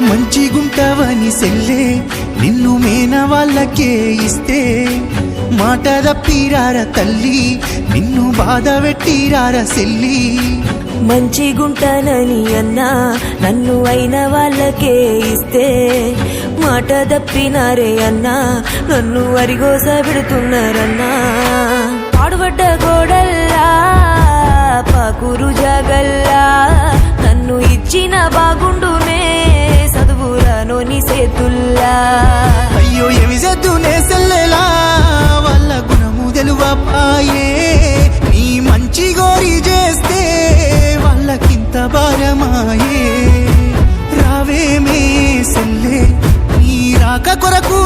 మంచిగుంటావని సెల్లే నిన్ను మేన వాళ్ళకే ఇస్తే మాట తప్పిరార తల్లి నిన్ను బాధ పెట్టిరార సెల్లి మంచిగుంటానని అన్నా నన్ను అయిన వాళ్ళకే ఇస్తే మాట తప్పినారే అన్నా నన్ను అరిగోస పెడుతున్నారన్నా పాడుబడ్డ గోడల్లా పాకురు జాగల్లా నన్ను ఇచ్చిన బాగుండునే చదువురానోని సేతుల్లా అయ్యో ఏమి చేద్దునే సెల్లెలా వాళ్ళ గుణము తెలువపాయే నీ మంచి గోరి చేస్తే వాళ్ళకింత భారమాయే రావేమే సెల్లే నీ రాక కొరకు